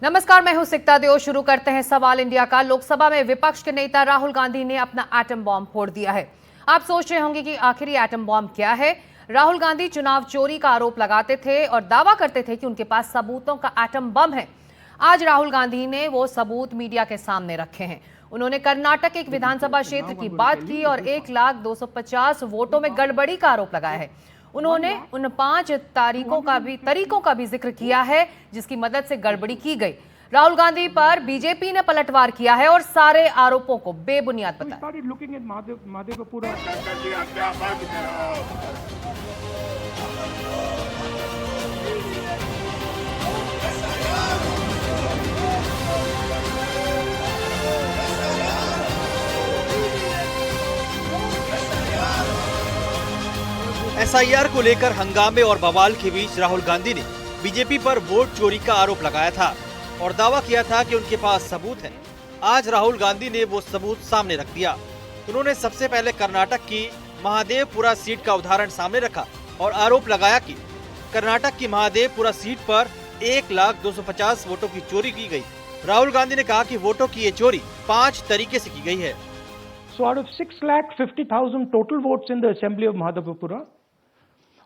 नमस्कार, मैं हूं सिकता देओ। शुरू करते हैं सवाल इंडिया का। लोकसभा में विपक्ष के नेता राहुल गांधी ने अपना एटम बॉम्ब फोड़ दिया है। आप सोच रहे होंगे कि आखिर ये एटम बॉम्ब क्या है। राहुल गांधी चुनाव चोरी का आरोप लगाते थे और दावा करते थे कि उनके पास सबूतों का एटम बम है। आज राहुल गांधी ने वो सबूत मीडिया के सामने रखे हैं। उन्होंने कर्नाटक के एक विधानसभा क्षेत्र की बात की और 1,250 वोटों में गड़बड़ी का आरोप लगाया है। उन्होंने उन 5 तरीकों का भी जिक्र किया है जिसकी मदद से गड़बड़ी की गई। राहुल गांधी पर बीजेपी ने पलटवार किया है और सारे आरोपों को बेबुनियाद बताया। एसआईआर को लेकर हंगामे और बवाल के बीच राहुल गांधी ने बीजेपी पर वोट चोरी का आरोप लगाया था और दावा किया था कि उनके पास सबूत है। आज राहुल गांधी ने वो सबूत सामने रख दिया। उन्होंने सबसे पहले कर्नाटक की महादेवपुरा सीट का उदाहरण सामने रखा और आरोप लगाया कि कर्नाटक की महादेवपुरा सीट पर 1,250 वोटों की चोरी की गई। राहुल गांधी ने कहा कि वोटों की ये चोरी 5 तरीके से की गई है। So out of 6,50,000 total votes in the assembly of Mahadevapura,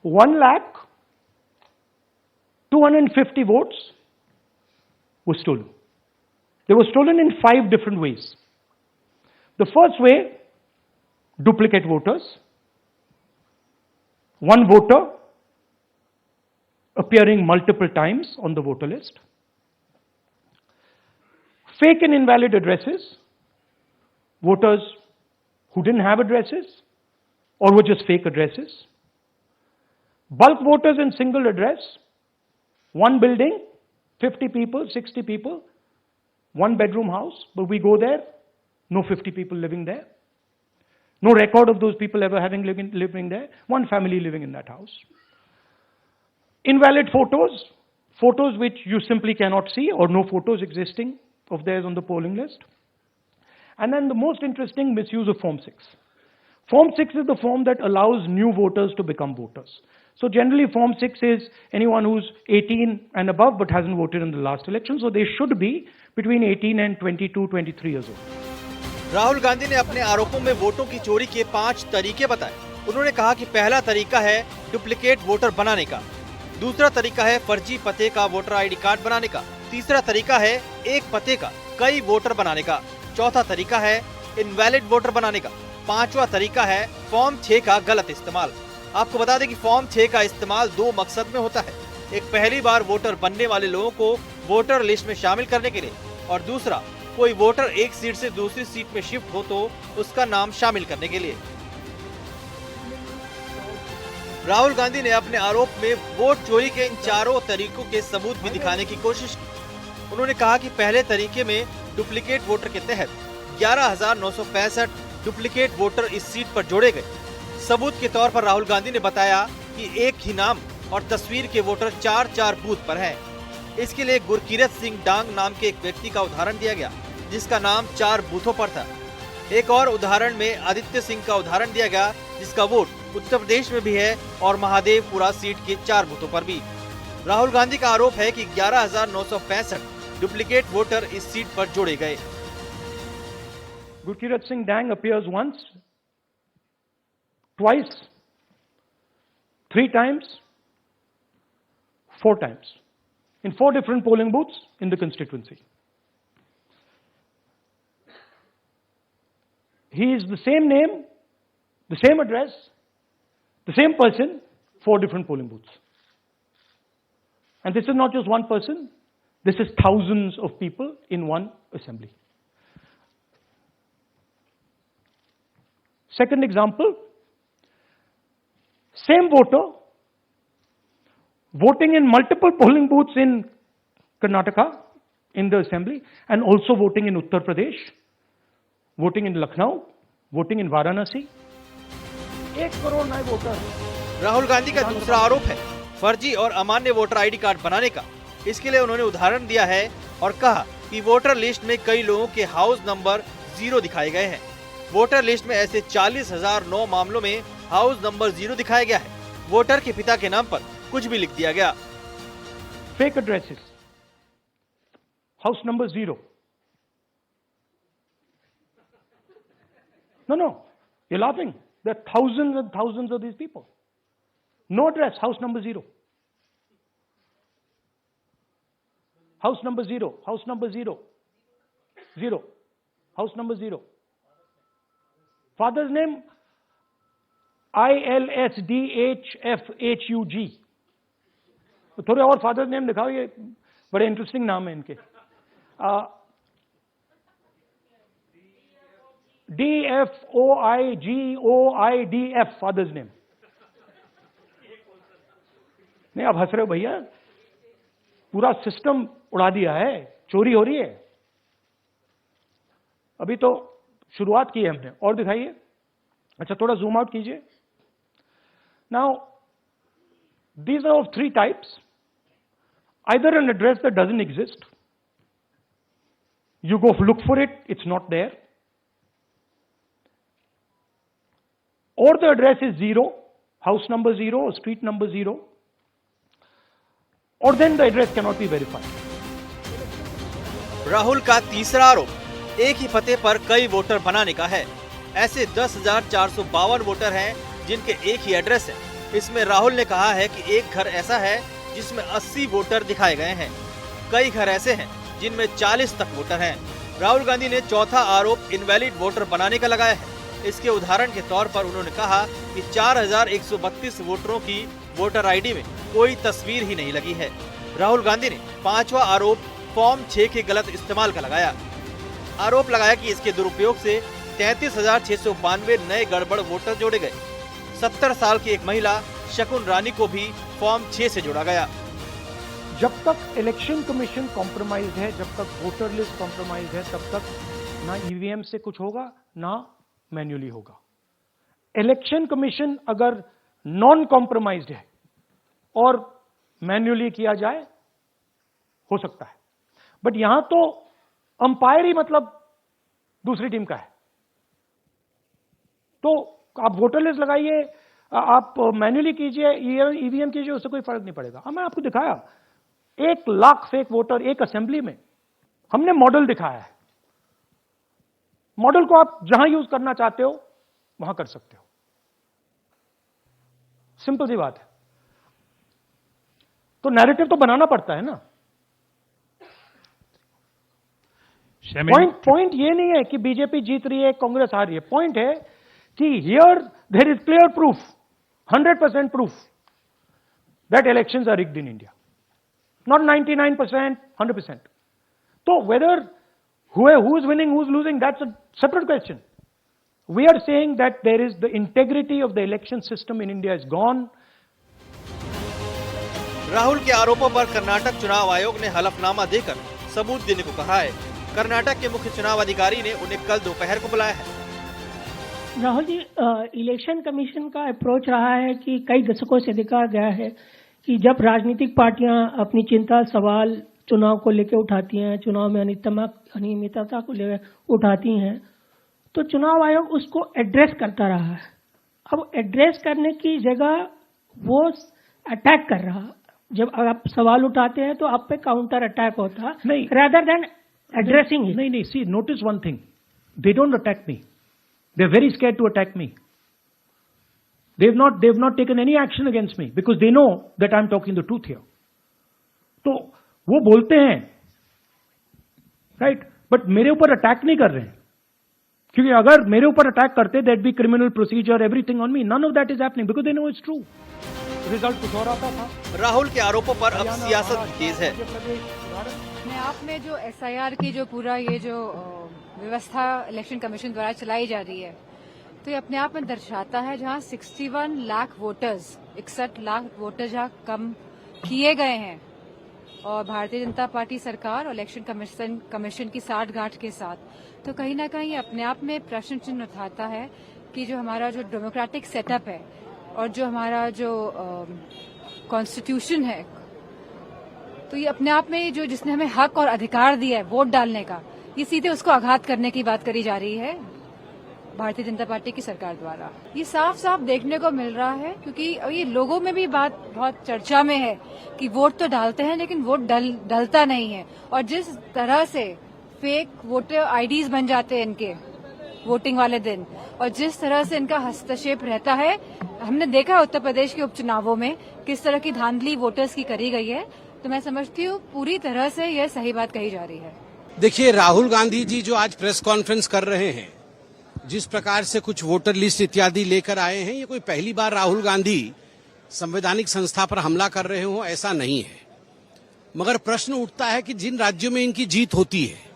1,250,000 votes were stolen. They were stolen in 5 different ways. The first way, duplicate voters. One voter appearing multiple times on the voter list. Fake and invalid addresses. Voters who didn't have addresses or were just fake addresses. Bulk voters in single address. One building, 50 people, 60 people, one bedroom house, but we go there, no 50 people living there. No record of those people ever having living there. One family living in that house. Invalid photos, photos which you simply cannot see or no photos existing of theirs on the polling list. And then the most interesting, misuse of Form 6. Form 6 is the form that allows new voters to become voters. So generally Form 6 is anyone who's 18 and above but hasn't voted in the last election. So they should be between 18 and 22, 23 years old. Rahul Gandhi ने अपने आरोपों में वोटों की चोरी के 5 तरीके बताए। उन्होंने कहा कि पहला तरीका है डुप्लीकेट वोटर बनाने का, दूसरा तरीका है फर्जी पते का वोटर आईडी कार्ड बनाने का, तीसरा तरीका है एक पते का कई वोटर बनाने का, चौथा तरीका है इनवैलिड वोटर बनाने का, पांचवा तरीका है फॉर्म 6 का गलत इस्तेमाल। आपको बता दें कि फॉर्म 6 का इस्तेमाल 2 मकसद में होता है। एक, पहली बार वोटर बनने वाले लोगों को वोटर लिस्ट में शामिल करने के लिए, और दूसरा, कोई वोटर एक सीट से दूसरी सीट में शिफ्ट हो तो उसका नाम शामिल करने के लिए। राहुल गांधी ने अपने आरोप में वोट चोरी के इन चारों तरीकों के सबूत भी दिखाने की कोशिश की। उन्होंने कहा कि पहले तरीके में डुप्लीकेट वोटर के तहत 11,965 डुप्लीकेट वोटर इस सीट पर जोड़े गए। सबूत के तौर पर राहुल गांधी ने बताया कि एक ही नाम और तस्वीर के वोटर 4 बूथ पर हैं। इसके लिए गुरकीरत सिंह डांग नाम के एक व्यक्ति का उदाहरण दिया गया जिसका नाम 4 बूथों पर था। एक और उदाहरण में आदित्य सिंह का उदाहरण दिया गया जिसका वोट उत्तर प्रदेश में भी है और महादेवपुरा सीट के 4 बूथों पर भी। राहुल गांधी का आरोप है कि 11,965 डुप्लीकेट वोटर इस सीट पर जोड़े गए। Gurkirat Singh Dang appears once, twice, 3 times, 4 times in 4 different polling booths in the constituency. He is the same name, the same address, the same person, 4 different polling booths. And this is not just one person, this is thousands of people in one assembly. Second example, same voter voting in multiple polling booths in Karnataka in the assembly and also voting in Uttar Pradesh, voting in Lucknow, voting in Varanasi. 1 crore नए voter. Rahul Gandhi का दूसरा आरोप है फर्जी और अमान्य voter ID card बनाने का। इसके लिए उन्होंने उदाहरण दिया है और कहा कि वोटर लिस्ट में कई लोगों के हाउस नंबर 0 दिखाए गए हैं। वोटर लिस्ट में ऐसे 40,009 मामलों में हाउस नंबर 0 दिखाया गया है। वोटर के पिता के नाम पर कुछ भी लिख दिया गया। Fake addresses. house number 0. No, you're laughing. There are thousands and thousands of these people. No address, house number 0. House number 0, house number 0. 0. House number 0. Father's name, ILSDHFHUG. तो थोड़े और फादर्स नेम दिखाओ, ये बड़े इंटरेस्टिंग नाम है इनके. DFOIGOIDF father's name. नहीं, आप हंस रहे हो भैया, पूरा सिस्टम उड़ा दिया है, चोरी हो रही है. अभी तो शुरुआत की है हमने, और दिखाइए. अच्छा, थोड़ा जूम आउट कीजिए. Now these are of 3 types. Either an address that doesn't exist, you go look for it, it's not there, or the address is 0, house number 0 or street number 0, or then the address cannot be verified. Rahul का तीसरा आरोप एक ही पते पर कई voter बनाने का है. ऐसे 10,452 वोटर हैं जिनके एक ही एड्रेस है. इसमें राहुल ने कहा है कि एक घर ऐसा है जिसमें 80 वोटर दिखाए गए हैं. कई घर ऐसे हैं जिनमें 40 तक वोटर हैं. राहुल गांधी ने चौथा आरोप इनवैलिड वोटर बनाने का लगाया है. इसके उदाहरण के तौर पर उन्होंने कहा कि 4,132 वोटरों की वोटर आईडी में कोई तस्वीर ही नहीं लगी है. राहुल गांधी ने पांचवा आरोप फॉर्म 6 के गलत इस्तेमाल का लगाया. आरोप लगाया कि इसके दुरुपयोग से 33,692 नए गड़बड़ वोटर जोड़े गए. 70 साल की एक महिला शकुन रानी को भी फॉर्म 6 से जोड़ा गया. जब तक इलेक्शन कमीशन कॉम्प्रोमाइज है, जब तक वोटर लिस्ट कॉम्प्रोमाइज है, तब तक ना ईवीएम से कुछ होगा ना मैन्युअली होगा. इलेक्शन कमीशन अगर नॉन कॉम्प्रोमाइज्ड है और मैन्युअली किया जाए, हो सकता है. बट यहां तो अंपायर ही मतलब दूसरी टीम का है. तो आप वोटर लिस्ट लगाइए, आप मैन्युअली कीजिए, ईवीएम कीजिए, उससे कोई फर्क नहीं पड़ेगा. मैं आपको दिखाया 1 लाख फेक वोटर एक असेंबली में. हमने मॉडल दिखाया है. मॉडल को आप जहां यूज करना चाहते हो वहां कर सकते हो. सिंपल सी बात है. तो नैरेटिव तो बनाना पड़ता है ना. पॉइंट ये नहीं है कि बीजेपी जीत रही है, कांग्रेस हार रही है. पॉइंट है कि here there is clear proof, 100% proof that elections are rigged in India. Not 99%, 100%. तो whether who is winning, who is losing, that's a separate question. We are saying that there is the integrity of the election system in India is gone. Rahul के आरोपों पर कर्नाटक चुनाव आयोग ने हलफनामा देकर सबूत देने को कहा है. कर्नाटक के मुख्य चुनाव अधिकारी ने उन्हें कल दोपहर को बुलाया है. राहुल जी, इलेक्शन कमीशन का अप्रोच रहा है कि कई दशकों से देखा गया है कि जब राजनीतिक पार्टियां अपनी चिंता सवाल चुनाव को लेकर उठाती हैं, चुनाव में अनियमितता को लेकर उठाती हैं, तो चुनाव आयोग उसको एड्रेस करता रहा है. अब एड्रेस करने की जगह वो अटैक कर रहा. जब आप सवाल उठाते हैं तो आप पे काउंटर अटैक होता नहीं, rather than addressing it. नहीं, see, notice one thing. They don't attack me. They're very scared to attack me. They've not taken any action against me because they know that I'm talking the truth here. तो वो बोलते हैं, right, but मेरे ऊपर attack नहीं कर रहे हैं. क्योंकि अगर मेरे ऊपर अटैक करते, that be criminal procedure, everything on me. None of that is happening because they know it's true. Result कुछ और आता था. राहुल के आरोपों पर अब सियासत तेज है. अपने आप में जो एसआईआर की जो पूरा ये जो व्यवस्था इलेक्शन कमीशन द्वारा चलाई जा रही है, तो ये अपने आप में दर्शाता है जहां 61 लाख वोटर्स, 61 लाख वोटर जहां कम किए गए हैं और भारतीय जनता पार्टी सरकार और इलेक्शन कमीशन की साठगांठ के साथ, तो कहीं ना कहीं अपने आप में प्रश्न चिन्ह उठाता है कि जो हमारा जो डेमोक्रेटिक सेटअप है और जो हमारा जो कॉन्स्टिट्यूशन है, तो ये अपने आप में जो जिसने हमें हक और अधिकार दिया है वोट डालने का, ये सीधे उसको आघात करने की बात करी जा रही है. भारतीय जनता पार्टी की सरकार द्वारा। ये साफ साफ देखने को मिल रहा है, क्योंकि ये लोगों में भी बात बहुत चर्चा में है कि वोट तो डालते हैं लेकिन वोट डलता नहीं है। और जिस तरह से फेक वोटर आईडीज बन जाते हैं इनके वोटिंग वाले दिन, और जिस तरह से इनका हस्तक्षेप रहता है, हमने देखा उत्तर प्रदेश के उपचुनावों में किस तरह की धांधली वोटर्स की करी गई है। तो मैं समझती हूँ पूरी तरह से यह सही बात कही जा रही है। देखिए, राहुल गांधी जी जो आज प्रेस कॉन्फ्रेंस कर रहे हैं, जिस प्रकार से कुछ वोटर लिस्ट इत्यादि लेकर आए हैं, ये कोई पहली बार राहुल गांधी संवैधानिक संस्था पर हमला कर रहे हो, ऐसा नहीं है। मगर प्रश्न उठता है कि जिन राज्यों में इनकी जीत होती है,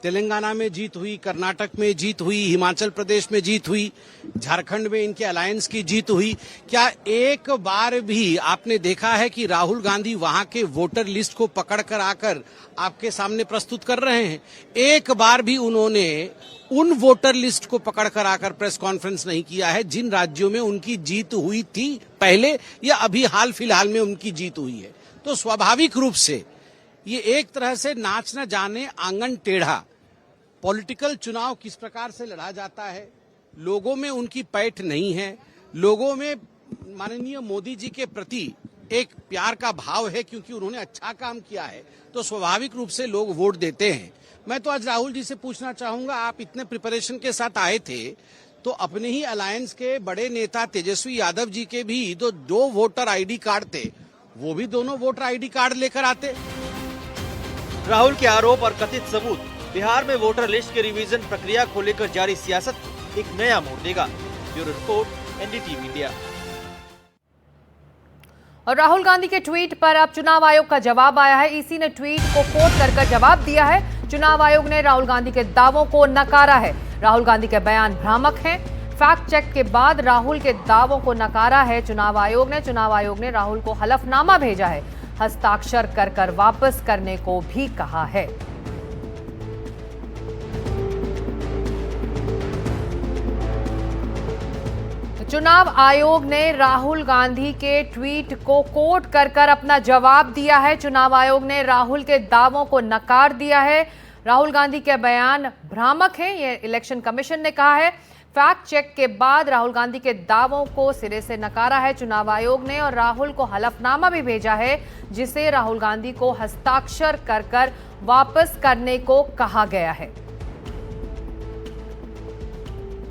तेलंगाना में जीत हुई, कर्नाटक में जीत हुई, हिमाचल प्रदेश में जीत हुई, झारखंड में इनके अलायंस की जीत हुई, क्या एक बार भी आपने देखा है कि राहुल गांधी वहां के वोटर लिस्ट को पकड़ कर आकर आपके सामने प्रस्तुत कर रहे हैं? एक बार भी उन्होंने उन वोटर लिस्ट को पकड़ कर आकर प्रेस कॉन्फ्रेंस नहीं किया है जिन राज्यों में उनकी जीत हुई थी पहले, या अभी हाल फिलहाल में उनकी जीत हुई है। तो स्वाभाविक रूप से ये एक तरह से नाच न जाने आंगन टेढ़ा पॉलिटिकल चुनाव किस प्रकार से लड़ा जाता है। लोगों में उनकी पैठ नहीं है, लोगों में माननीय मोदी जी के प्रति एक प्यार का भाव है, क्योंकि उन्होंने अच्छा काम किया है, तो स्वाभाविक रूप से लोग वोट देते हैं। मैं तो आज राहुल जी से पूछना चाहूंगा, आप इतने प्रिपरेशन के साथ आए थे, तो अपने ही अलायंस के बड़े नेता तेजस्वी यादव जी के भी तो 2 वोटर आईडी कार्ड थे, वो भी दोनों वोटर आईडी कार्ड लेकर आते। राहुल के आरोप और कथित सबूत बिहार में वोटर लिस्ट के रिवीजन प्रक्रिया को लेकर जारी सियासत को एक नया मोड़ देगा। Bureau report, NDTV India. और राहुल गांधी के ट्वीट पर अब चुनाव आयोग का जवाब आया है। ईसी ने ट्वीट को कोट कर जवाब दिया है। चुनाव आयोग ने राहुल गांधी के दावों को नकारा है। राहुल गांधी के बयान भ्रामक हैं। फैक्ट चेक के बाद राहुल के दावों को नकारा है चुनाव आयोग ने राहुल को हलफनामा भेजा है। हस्ताक्षर कर वापस करने को भी कहा है। चुनाव आयोग ने राहुल गांधी के ट्वीट को कोट कर अपना जवाब दिया है। चुनाव आयोग ने राहुल के दावों को नकार दिया है। राहुल गांधी के बयान भ्रामक हैं, ये इलेक्शन कमीशन ने कहा है। फैक्ट चेक के बाद राहुल गांधी के दावों को सिरे से नकारा है चुनाव आयोग ने, और राहुल को हलफनामा भी भेजा है, जिसे राहुल गांधी को हस्ताक्षर कर वापस करने को कहा गया है।